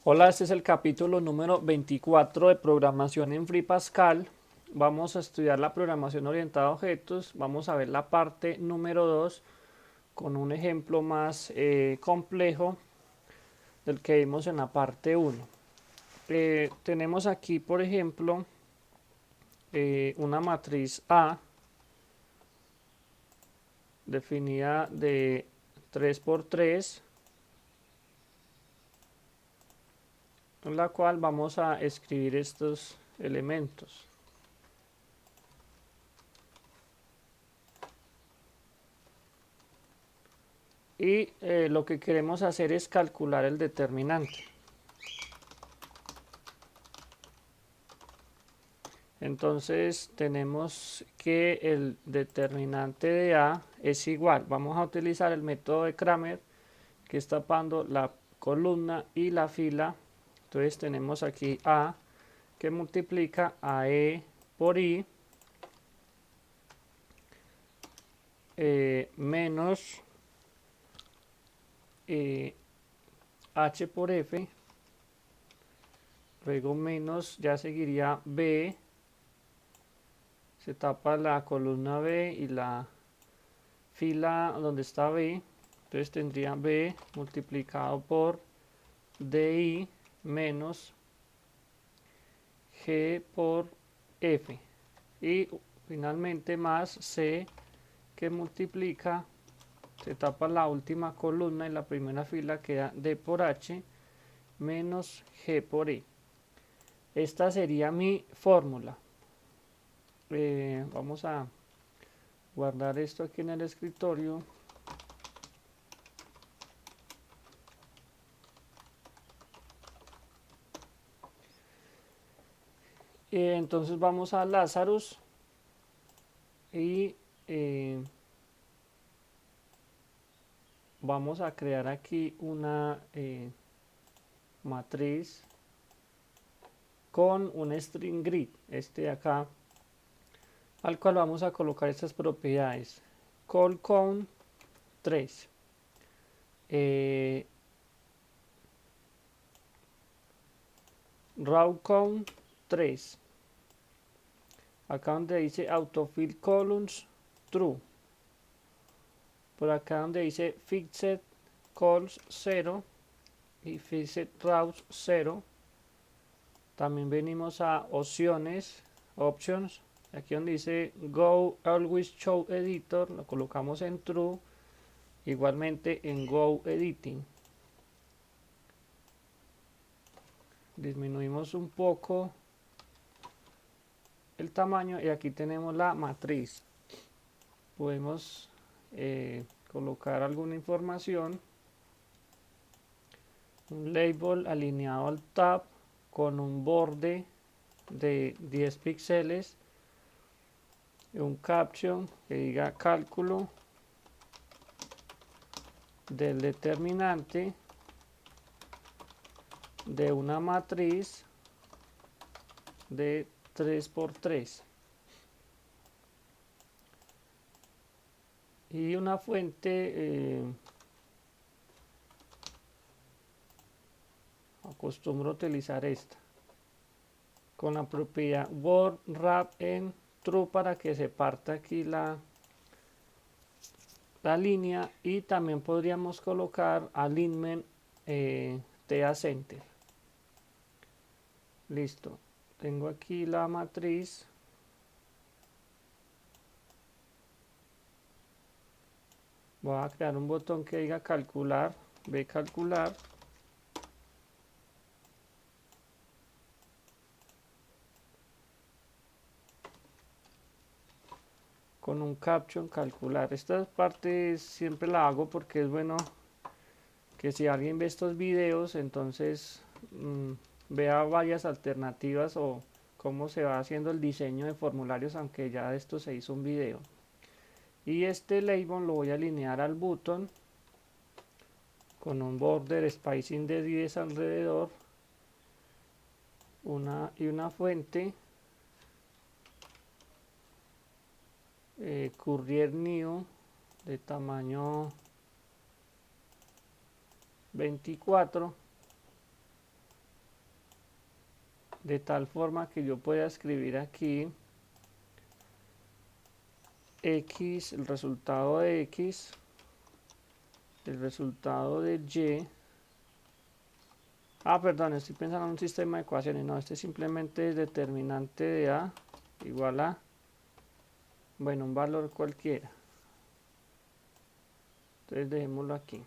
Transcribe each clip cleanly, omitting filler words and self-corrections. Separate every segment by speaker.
Speaker 1: Hola, este es el capítulo número 24 de programación en Free Pascal. Vamos a estudiar la programación orientada a objetos. Vamos a ver la parte número 2 con un ejemplo más complejo del que vimos en la parte 1. Tenemos aquí, por ejemplo, una matriz A definida de 3 por 3, en la cual vamos a escribir estos elementos. Y lo que queremos hacer es calcular el determinante. Entonces tenemos que el determinante de A es igual. Vamos a utilizar el método de Kramer, que está tapando la columna y la fila. Entonces tenemos aquí A que multiplica a E por I menos H por F. Luego menos ya seguiría B. Se tapa la columna B y la fila donde está B. Entonces tendría B multiplicado por DI menos G por F. Y finalmente más C que multiplica, se tapa la última columna y la primera fila queda D por H menos G por I. Esta sería mi fórmula. Vamos a guardar esto aquí en el escritorio. Entonces vamos a Lazarus y vamos a crear aquí una matriz con un string grid, este de acá, al cual vamos a colocar estas propiedades. Call count 3, raw count 3, acá donde dice autofill columns true, por acá donde dice fixed calls 0 y fixed rows 0. También venimos a opciones, options, aquí donde dice go always show editor, lo colocamos en true. Igualmente en go editing disminuimos un poco el tamaño y aquí tenemos la matriz. Podemos colocar alguna información, un label alineado al tab con un borde de 10 píxeles, un caption que diga cálculo del determinante de una matriz de 3 por 3 y una fuente. Acostumbro utilizar esta con la propiedad word wrap en true para que se parta aquí la línea, y también podríamos colocar alignment TA center. Listo, tengo aquí la matriz. Voy a crear un botón que diga calcular, ve calcular, con un caption calcular. Esta parte siempre la hago porque es bueno que si alguien ve estos videos, entonces vea varias alternativas o cómo se va haciendo el diseño de formularios, aunque ya de esto se hizo un video. Y este label lo voy a alinear al button con un border spacing de 10 alrededor, y una fuente Courier New de tamaño 24, de tal forma que yo pueda escribir aquí x, el resultado de x, el resultado de y. Perdón, estoy pensando en un sistema de ecuaciones. No, este simplemente es determinante de a igual a, bueno, un valor cualquiera. Entonces dejémoslo aquí.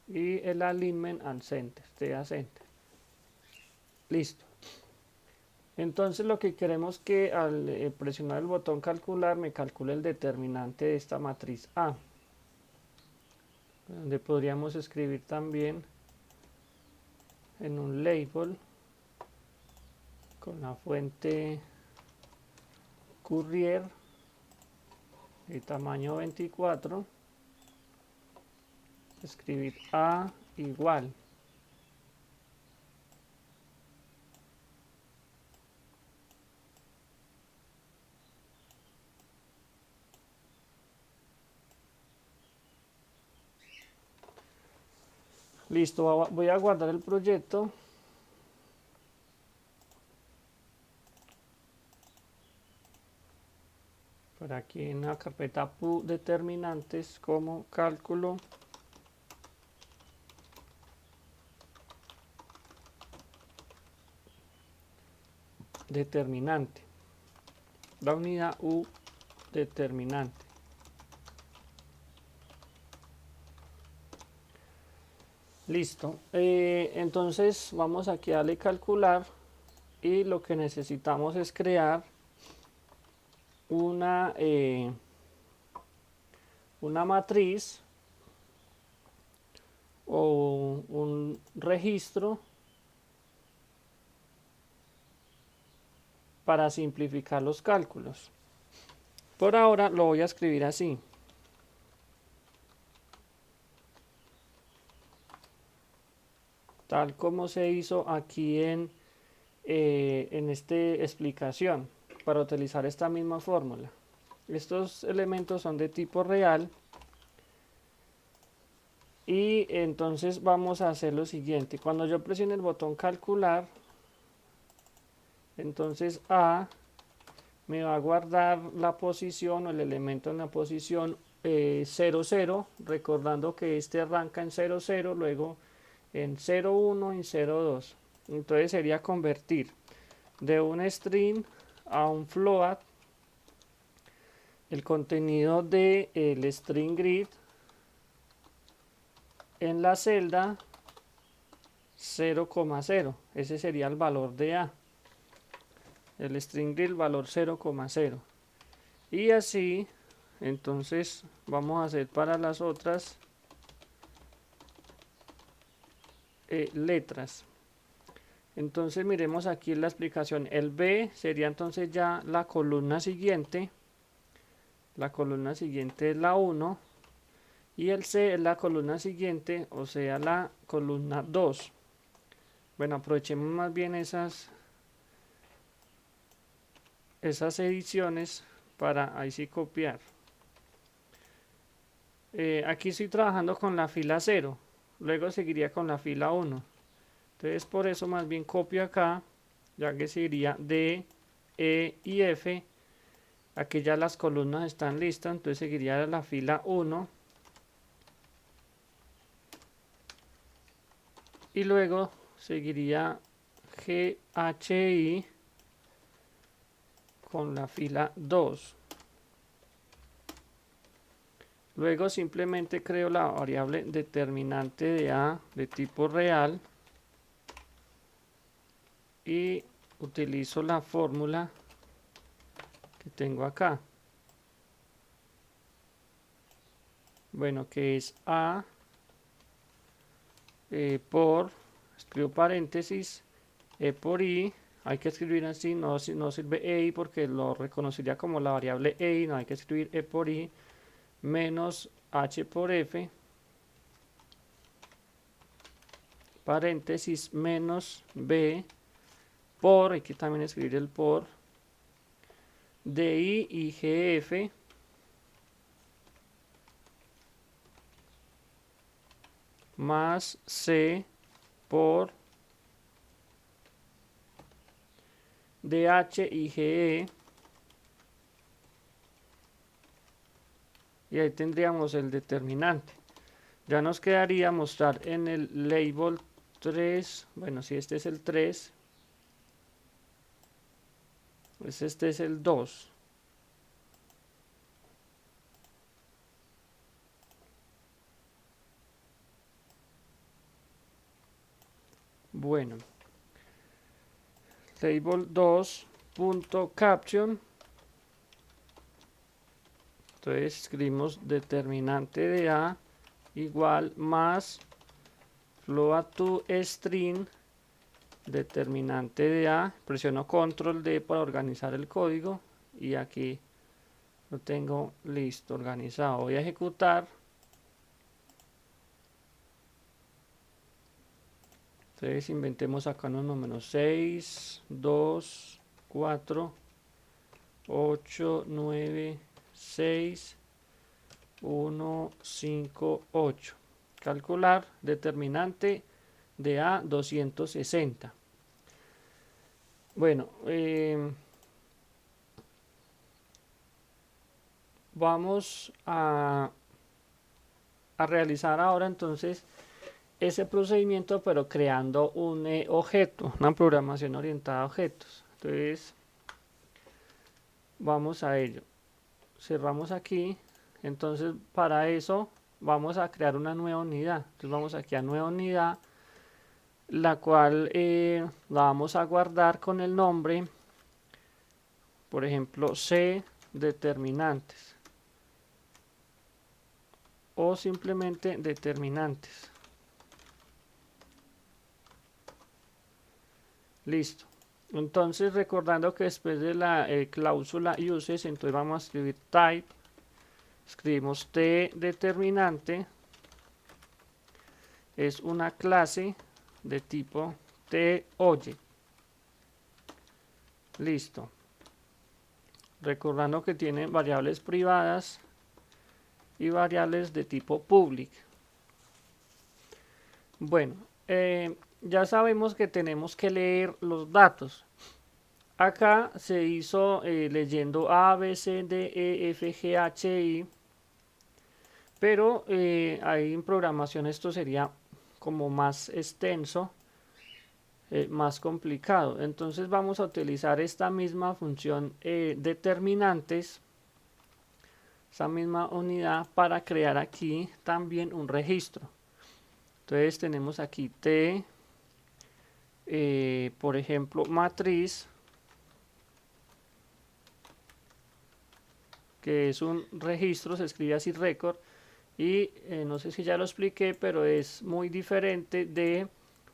Speaker 1: Y el alignment al center, de a center. Listo. Entonces lo que queremos que al presionar el botón calcular me calcule el determinante de esta matriz A. Donde podríamos escribir también en un label con la fuente Courier de tamaño 24, escribir A igual listo. Voy a guardar el proyecto. Por aquí en la carpeta determinantes como cálculo determinante, la unidad U determinante. Listo. Entonces vamos aquí a darle calcular y lo que necesitamos es crear una matriz o un registro para simplificar los cálculos. Por ahora lo voy a escribir así. Tal como se hizo aquí en esta explicación, para utilizar esta misma fórmula. Estos elementos son de tipo real. Y entonces vamos a hacer lo siguiente. Cuando yo presione el botón calcular, entonces A me va a guardar la posición o el elemento en la posición 0, 0, recordando que este arranca en 0, 0, luego en 0, 1 y 0, 2. Entonces sería convertir de un string a un float el contenido del string grid en la celda 0,0. Ese sería el valor de A. El string grid valor 0,0. Y así, entonces vamos a hacer para las otras letras. Entonces miremos aquí la explicación. El B sería entonces ya la columna siguiente. La columna siguiente es la 1. Y el C es la columna siguiente, o sea la columna 2. Bueno, aprovechemos más bien esas ediciones para ahí sí copiar. Aquí estoy trabajando con la fila 0, luego seguiría con la fila 1. Entonces por eso más bien copio acá, ya que seguiría D, E y F. Aquí ya las columnas están listas, entonces seguiría la fila 1. Y luego seguiría G, H, I con la fila 2. Luego simplemente creo la variable determinante de A de tipo real y utilizo la fórmula que tengo acá. Bueno, que es A por, escribo paréntesis, E por I. Hay que escribir así, no sirve EI porque lo reconocería como la variable EI, no hay que escribir E por I, menos H por F, paréntesis, menos B por, hay que también escribir el por, DI y GF, más C por DH y GE. Y ahí tendríamos el determinante. Ya nos quedaría mostrar en el label 3, bueno, si este es el 3, pues este es el 2. Bueno, label 2.caption. Entonces escribimos determinante de A igual más float to string determinante de A. Presiono control D para organizar el código y aquí lo tengo listo, organizado. Voy a ejecutar. Entonces inventemos acá unos números: 6, 2, 4, 8, 9, 6, 1, 5, 8. Calcular determinante de A 260. Bueno, vamos a realizar ahora entonces ese procedimiento, pero creando un objeto, una programación orientada a objetos. Entonces vamos a ello. Cerramos aquí. Entonces para eso vamos a crear una nueva unidad. Entonces vamos aquí a nueva unidad, la cual la vamos a guardar con el nombre, por ejemplo, C determinantes o simplemente determinantes. Listo. Entonces, recordando que después de la cláusula uses, entonces vamos a escribir type, escribimos t determinante, es una clase de tipo t-object. Listo. Recordando que tiene variables privadas y variables de tipo public. Bueno, ya sabemos que tenemos que leer los datos. Acá se hizo leyendo A, B, C, D, E, F, G, H, I. Pero ahí en programación esto sería como más extenso, más complicado. Entonces vamos a utilizar esta misma función determinantes, esa misma unidad, para crear aquí también un registro. Entonces tenemos aquí T, por ejemplo, matriz, que es un registro, se escribe así record, y no sé si ya lo expliqué, pero es muy diferente de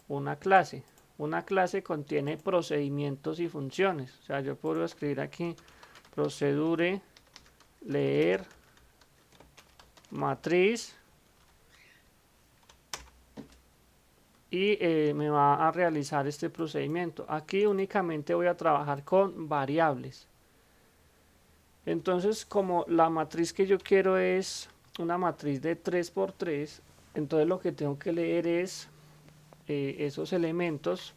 Speaker 1: una clase. Una clase contiene procedimientos y funciones. O sea, yo puedo escribir aquí procedure leer matriz y me va a realizar este procedimiento. Aquí únicamente voy a trabajar con variables. Entonces, como la matriz que yo quiero es una matriz de 3×3, entonces lo que tengo que leer es esos elementos.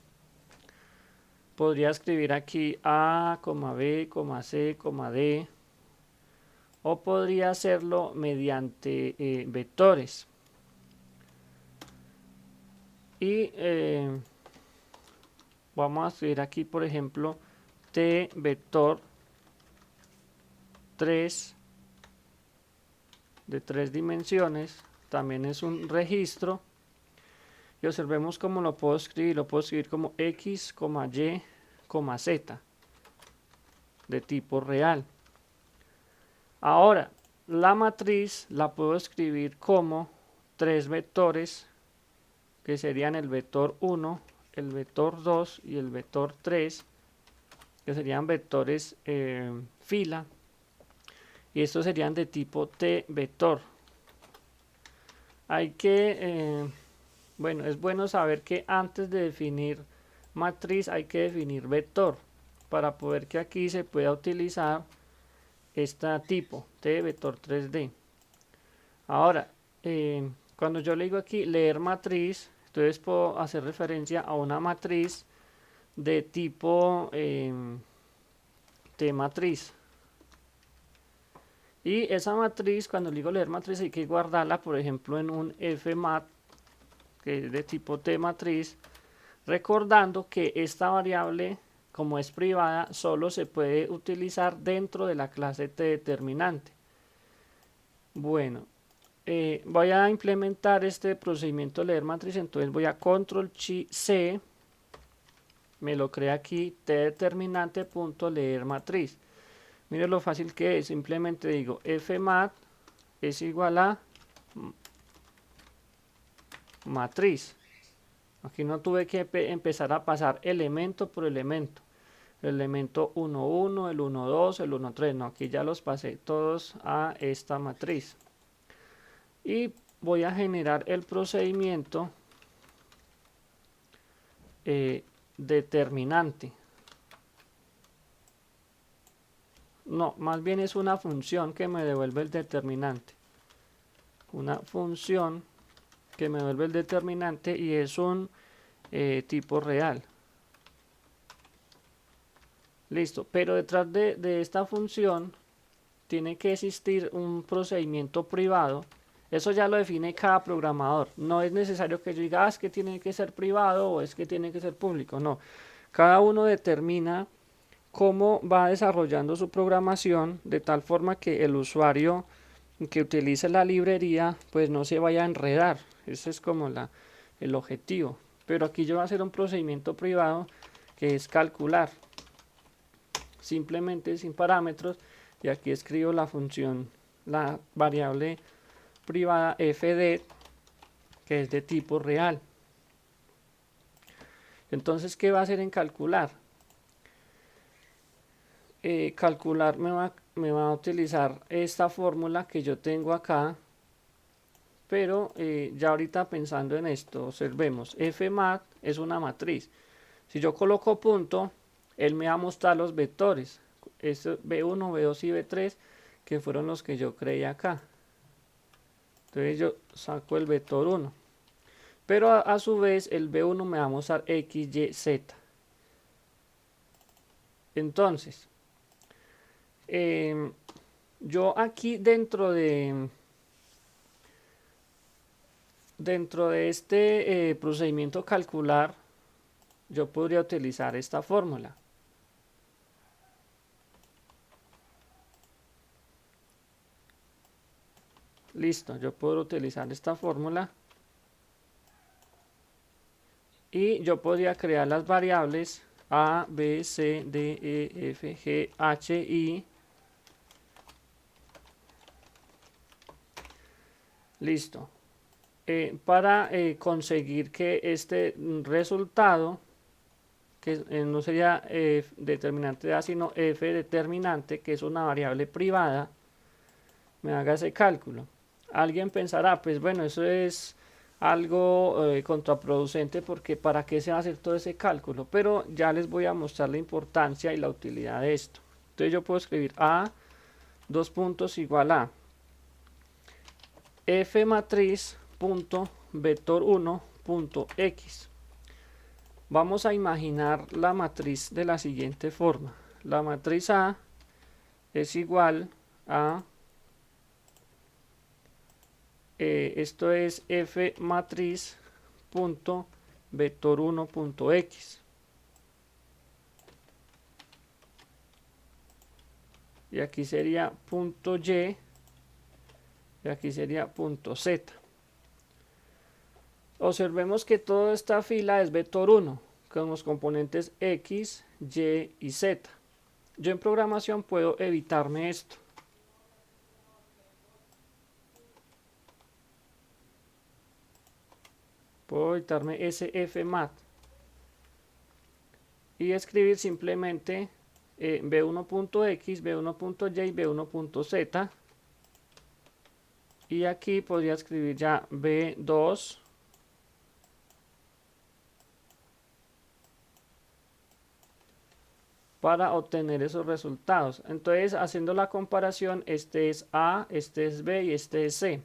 Speaker 1: Podría escribir aquí A, B, C, D, o podría hacerlo mediante vectores. Y vamos a escribir aquí, por ejemplo, T vector 3 de 3 dimensiones, también es un registro. Y observemos cómo lo puedo escribir como X, Y, Z, de tipo real. Ahora, la matriz la puedo escribir como 3 vectores, que serían el vector 1, el vector 2 y el vector 3, que serían vectores fila, y estos serían de tipo T vector. Hay que, bueno, es bueno saber que antes de definir matriz hay que definir vector, para poder que aquí se pueda utilizar este tipo T vector 3D. Ahora, cuando yo le digo aquí leer matriz, entonces puedo hacer referencia a una matriz de tipo T matriz. Y esa matriz, cuando digo leer matriz, hay que guardarla, por ejemplo, en un fmat, que es de tipo T matriz, recordando que esta variable, como es privada, solo se puede utilizar dentro de la clase T determinante. Bueno, voy a implementar este procedimiento de leer matriz, entonces voy a control C, me lo crea aquí, T determinante punto leer matriz. Mire lo fácil que es, simplemente digo fmat es igual a matriz. Aquí no tuve que empezar a pasar elemento por elemento. El elemento 1, 1, el 1, 2, el 1, 3. No, aquí ya los pasé todos a esta matriz. Y voy a generar el procedimiento determinante. No, más bien es una función que me devuelve el determinante. Una función que me devuelve el determinante y es un tipo real. Listo, pero detrás de esta función tiene que existir un procedimiento privado. Eso ya lo define cada programador. No es necesario que yo diga, es que tiene que ser privado o es que tiene que ser público. No, cada uno determina cómo va desarrollando su programación de tal forma que el usuario que utilice la librería pues no se vaya a enredar. Ese es como el objetivo. Pero aquí yo voy a hacer un procedimiento privado que es calcular. Simplemente sin parámetros, y aquí escribo la función, la variable privada fd, que es de tipo real. Entonces, ¿qué va a hacer en calcular? Calcular me va a utilizar esta fórmula que yo tengo acá, pero ya ahorita pensando en esto, observemos, fmat es una matriz. Si yo coloco punto, él me va a mostrar los vectores, esto, B1, B2 y B3, que fueron los que yo creé acá. Entonces yo saco el vector 1. Pero a su vez el B1 me va a mostrar X, Y, Z. Entonces, yo aquí dentro de este procedimiento calcular, yo podría utilizar esta fórmula. Listo, yo puedo utilizar esta fórmula y yo podría crear las variables A, B, C, D, E, F, G, H, I. Listo. Para conseguir que este resultado, que no sería determinante de A, sino F determinante, que es una variable privada, me haga ese cálculo. Alguien pensará, pues bueno, eso es algo contraproducente porque para qué se va a hacer todo ese cálculo, pero ya les voy a mostrar la importancia y la utilidad de esto. Entonces yo puedo escribir A, dos puntos igual a F matriz punto vector 1 punto X. Vamos a imaginar la matriz de la siguiente forma. La matriz A es igual a esto es F matriz punto vector 1 punto X. Y aquí sería punto Y y aquí sería punto Z. Observemos que toda esta fila es vector 1 con los componentes X, Y y Z. Yo en programación puedo evitarme esto. Puedo evitarme ese fmat y escribir simplemente b1.x, b1.y, b1.z. Y aquí podría escribir ya b2 para obtener esos resultados. Entonces, haciendo la comparación, este es A, este es B y este es C.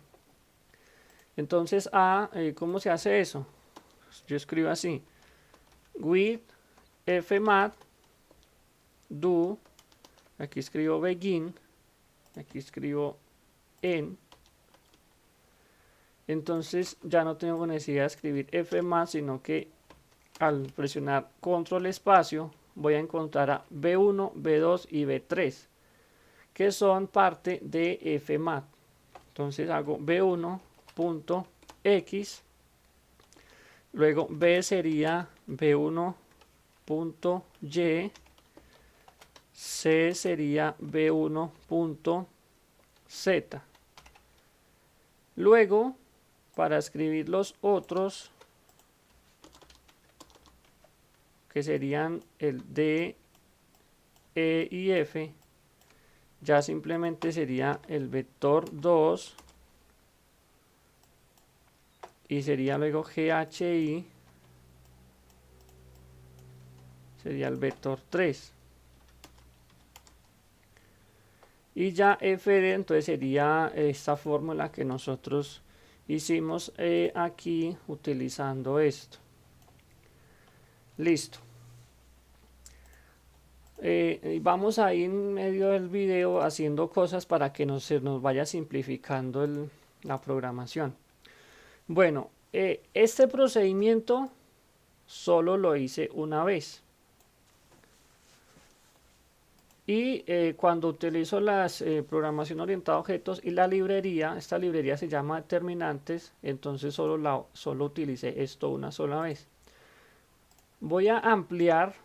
Speaker 1: Entonces, A, ¿cómo se hace eso? Yo escribo así, with fmat do, aquí escribo begin, aquí escribo end. Entonces ya no tengo necesidad de escribir fmat, sino que al presionar control espacio voy a encontrar a B1, B2 y B3 que son parte de fmat. Entonces hago B1.x, luego B sería B1.y, C sería B1.z. Luego, para escribir los otros, que serían el D, E y F, ya simplemente sería el vector 2 y sería luego GHI, sería el vector 3. Y ya FD entonces sería esta fórmula que nosotros hicimos aquí utilizando esto. Listo. Vamos ahí en medio del video haciendo cosas para que se nos vaya simplificando la programación. Bueno, este procedimiento solo lo hice una vez. Y cuando utilizo las programación orientada a objetos y la librería, esta librería se llama determinantes, entonces solo utilicé esto una sola vez. Voy a ampliar,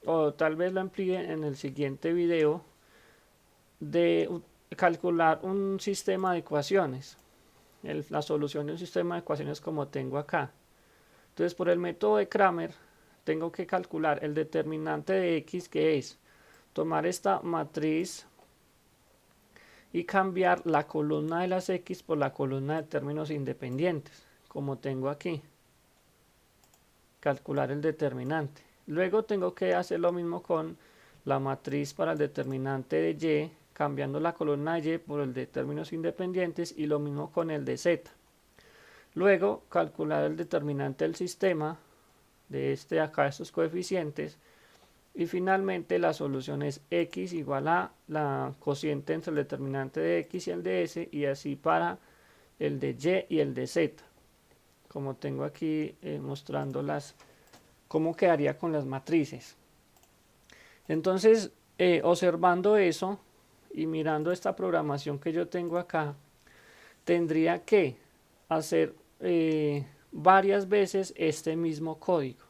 Speaker 1: o tal vez lo amplíe en el siguiente video, de calcular un sistema de ecuaciones, la solución de un sistema de ecuaciones como tengo acá. Entonces por el método de Cramer tengo que calcular el determinante de x, que es tomar esta matriz y cambiar la columna de las x por la columna de términos independientes, como tengo aquí. Calcular el determinante. Luego tengo que hacer lo mismo con la matriz para el determinante de y, cambiando la columna de y por el de términos independientes, y lo mismo con el de z. Luego calcular el determinante del sistema de acá, estos coeficientes. Y finalmente la solución es x igual a la cociente entre el determinante de x y el de s, y así para el de y y el de z, como tengo aquí mostrando cómo quedaría con las matrices. Entonces, observando eso y mirando esta programación que yo tengo acá, tendría que hacer varias veces este mismo código.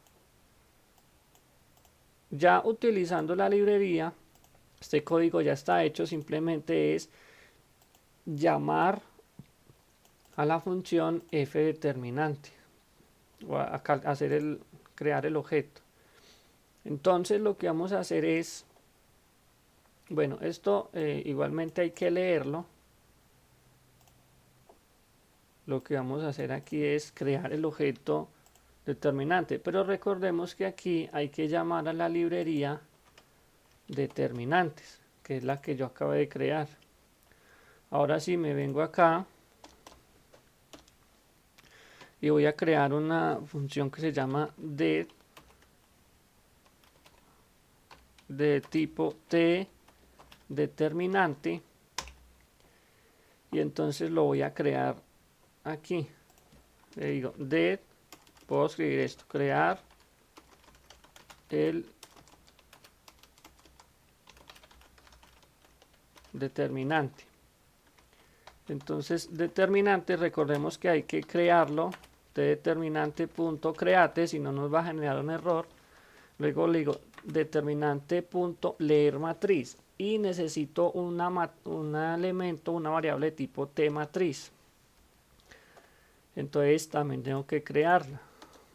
Speaker 1: Ya utilizando la librería, este código ya está hecho, simplemente es llamar a la función fDeterminante o crear el objeto. Entonces lo que vamos a hacer es, bueno, esto igualmente hay que leerlo. Lo que vamos a hacer aquí es crear el objeto determinante, pero recordemos que aquí hay que llamar a la librería determinantes, que es la que yo acabo de crear. Ahora sí me vengo acá y voy a crear una función que se llama de tipo determinante, y entonces lo voy a crear aquí. Le digo puedo escribir esto, crear el determinante. Entonces determinante, recordemos que hay que crearlo de determinante.create, si no nos va a generar un error. Luego le digo determinante.leer matriz, y necesito un elemento, una variable de tipo tMatriz. Entonces también tengo que crearla.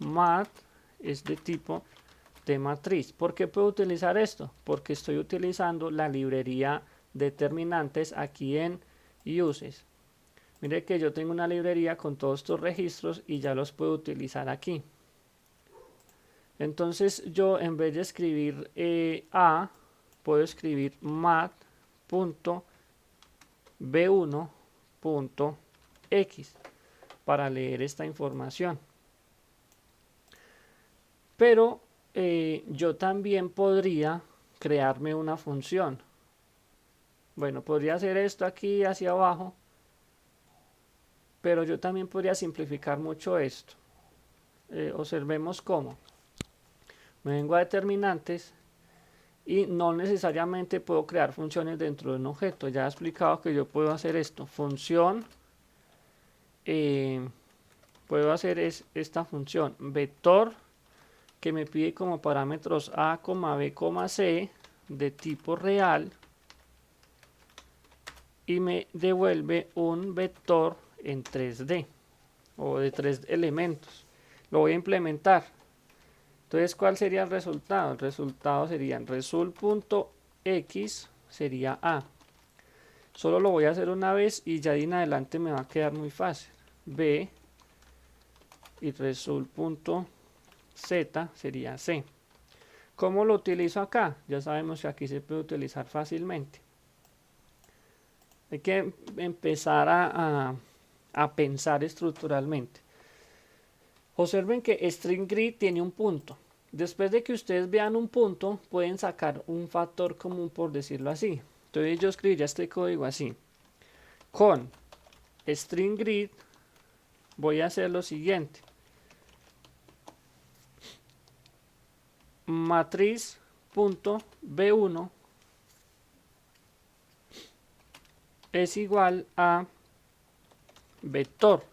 Speaker 1: Mat es de tipo tMatriz. ¿Por qué puedo utilizar esto? Porque estoy utilizando la librería determinantes aquí en uses. Mire que yo tengo una librería con todos estos registros y ya los puedo utilizar aquí. Entonces yo, en vez de escribir a, puedo escribir mat.b1.x para leer esta información. Pero yo también podría crearme una función. Bueno, podría hacer esto aquí hacia abajo, pero yo también podría simplificar mucho esto. Observemos cómo. Me vengo a determinantes y no necesariamente puedo crear funciones dentro de un objeto. Ya he explicado que yo puedo hacer esto. Función, puedo hacer esta función vector que me pide como parámetros a, b, c de tipo real y me devuelve un vector en 3D o de 3 elementos. Lo voy a implementar. Entonces, ¿cuál sería el resultado? El resultado sería result.x sería a. Solo lo voy a hacer una vez y ya de en adelante me va a quedar muy fácil. B y result.z sería c. ¿Cómo lo utilizo acá? Ya sabemos que aquí se puede utilizar fácilmente. Hay que empezar a pensar estructuralmente. Observen que string grid tiene un punto. Después de que ustedes vean un punto, pueden sacar un factor común, por decirlo así. Entonces yo escribiría este código así. Con string grid voy a hacer lo siguiente. Matriz.b1 es igual a vector.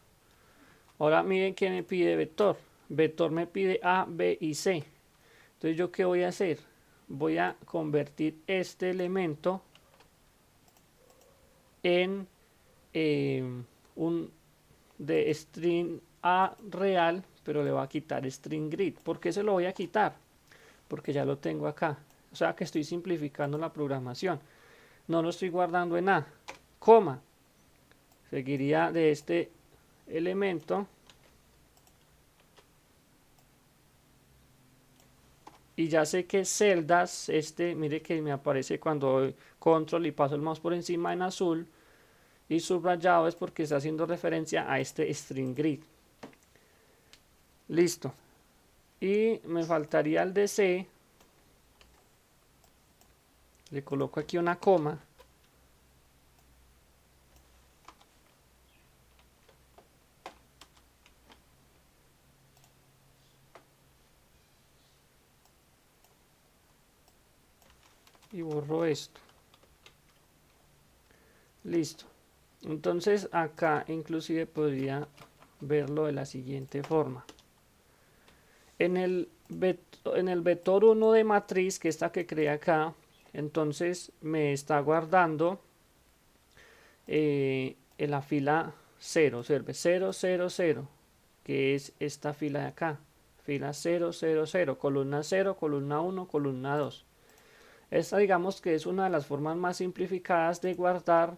Speaker 1: Ahora miren que me pide vector. Vector me pide A, B y C. Entonces, ¿yo qué voy a hacer? Voy a convertir este elemento en un de string A real, pero le voy a quitar string grid. ¿Por qué se lo voy a quitar? Porque ya lo tengo acá. O sea que estoy simplificando la programación. No lo estoy guardando en A, coma. Seguiría de este elemento. Y ya sé que celdas, mire que me aparece cuando doy control y paso el mouse por encima en azul. Y subrayado es porque está haciendo referencia a este string grid. Listo. Y me faltaría el de C. Le coloco aquí una coma. Y borro esto. Listo. Entonces acá inclusive podría verlo de la siguiente forma. En el vector 1 de matriz, que esta que creé acá, entonces me está guardando en la fila 0, observe 0, 0, 0, que es esta fila de acá, fila 0, 0, 0, columna 0, columna 1, columna 2. Esta digamos que es una de las formas más simplificadas de guardar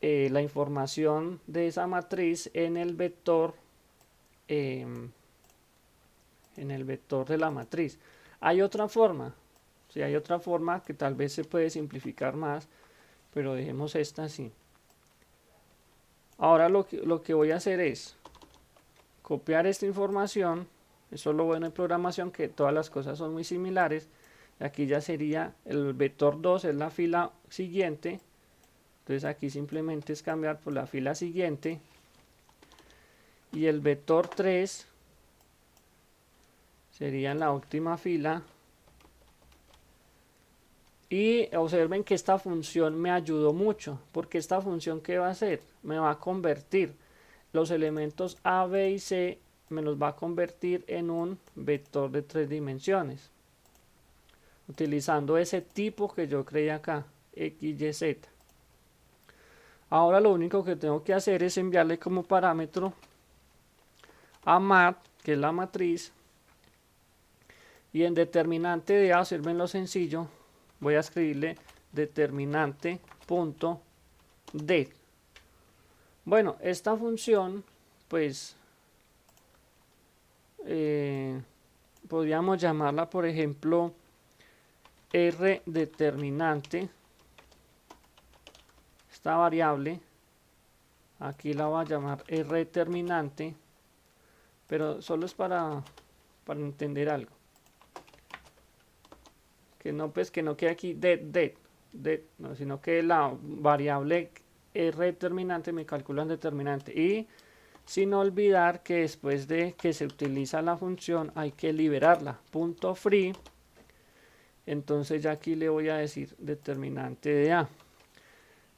Speaker 1: la información de esa matriz en el vector de la matriz. Hay otra forma, sí, hay otra forma que tal vez se puede simplificar más, pero dejemos esta así. Ahora lo que voy a hacer es copiar esta información. Eso es lo bueno en programación, que todas las cosas son muy similares. Aquí ya sería el vector 2, es la fila siguiente. Entonces aquí simplemente es cambiar por la fila siguiente. Y el vector 3 sería en la última fila. Y observen que esta función me ayudó mucho, porque esta función ¿qué va a hacer? Me va a convertir los elementos A, B y C, me los va a convertir en un vector de 3 dimensiones, utilizando ese tipo que yo creé acá, X, Y, Z. Ahora lo único que tengo que hacer es enviarle como parámetro a mat, que es la matriz, y en determinante de A, observen lo sencillo, voy a escribirle determinante.det. Bueno, esta función, pues, podríamos llamarla, por ejemplo, R determinante. Esta variable, aquí la voy a llamar R determinante, pero solo es para entender algo. que no pues que no quede aquí det, no, sino que la variable R determinante me calcula un determinante, y sin olvidar que después de que se utiliza la función hay que liberarla, punto free. Entonces ya aquí le voy a decir determinante de A.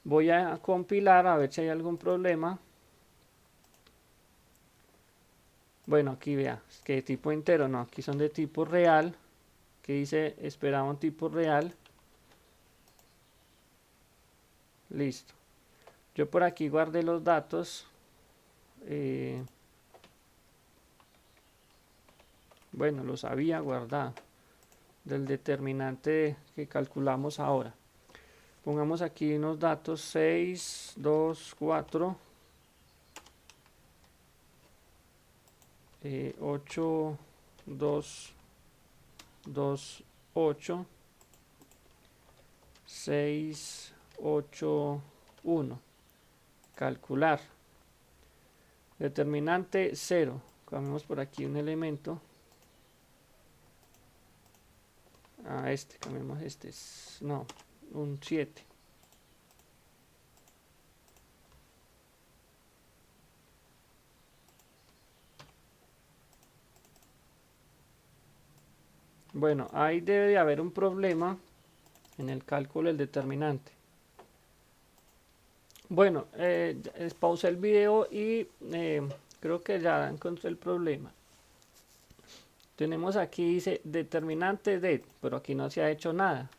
Speaker 1: Voy a compilar a ver si hay algún problema. Bueno, aquí vea, que de tipo entero, no, aquí son de tipo real, que dice esperaba un tipo real. Listo. Yo por aquí guardé los datos. Bueno, los había guardado del determinante que calculamos ahora. Pongamos aquí unos datos 6, 2, 4, 8, 2, 2, 8, 6, 8, 1. Calcular. Determinante 0. Cambiamos por aquí un elemento. A este, cambiamos este. No, un 7. Bueno, ahí debe de haber un problema en el cálculo del determinante. Bueno, pausé el video y creo que ya encontré el problema. Tenemos aquí, dice determinante de, pero aquí no se ha hecho nada.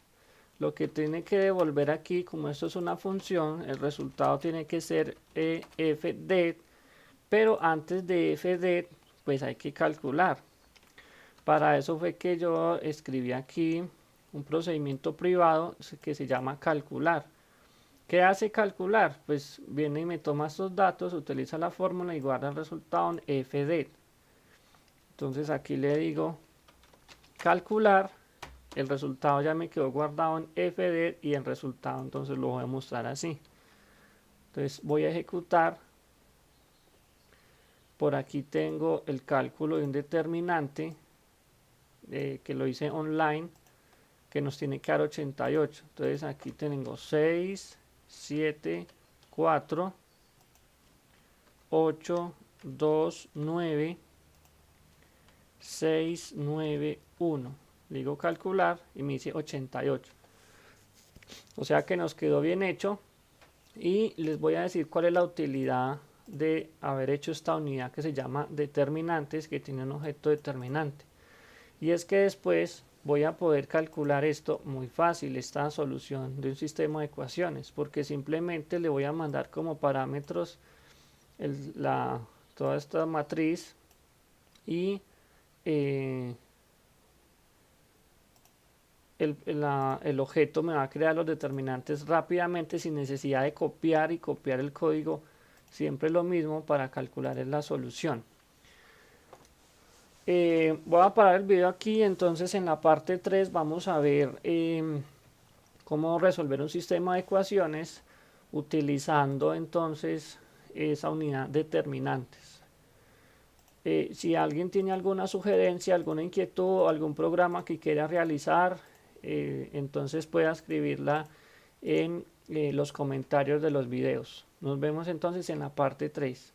Speaker 1: Lo que tiene que devolver aquí, como esto es una función, el resultado tiene que ser f de, pero antes de f de, pues hay que calcular. Para eso fue que yo escribí aquí un procedimiento privado que se llama calcular. ¿Qué hace calcular? Pues viene y me toma estos datos, utiliza la fórmula y guarda el resultado en f de. Entonces aquí le digo calcular, el resultado ya me quedó guardado en f de y el resultado entonces lo voy a mostrar así. Entonces voy a ejecutar. Por aquí tengo el cálculo de un determinante que lo hice online, que nos tiene que dar 88. Entonces aquí tengo 6, 7, 4, 8, 2, 9, 6, 9, 1. Le digo calcular y me dice 88. O sea que nos quedó bien hecho. Y les voy a decir cuál es la utilidad de haber hecho esta unidad que se llama determinantes, que tiene un objeto determinante. Y es que después voy a poder calcular esto muy fácil, esta solución de un sistema de ecuaciones, porque simplemente le voy a mandar como parámetros toda esta matriz y el objeto me va a crear los determinantes rápidamente sin necesidad de copiar y copiar el código, siempre lo mismo para calcular la solución. Voy a parar el video aquí, entonces en la parte 3 vamos a ver cómo resolver un sistema de ecuaciones utilizando entonces esa unidad determinantes. Si alguien tiene alguna sugerencia, alguna inquietud o algún programa que quiera realizar, entonces pueda escribirla en los comentarios de los videos. Nos vemos entonces en la parte 3.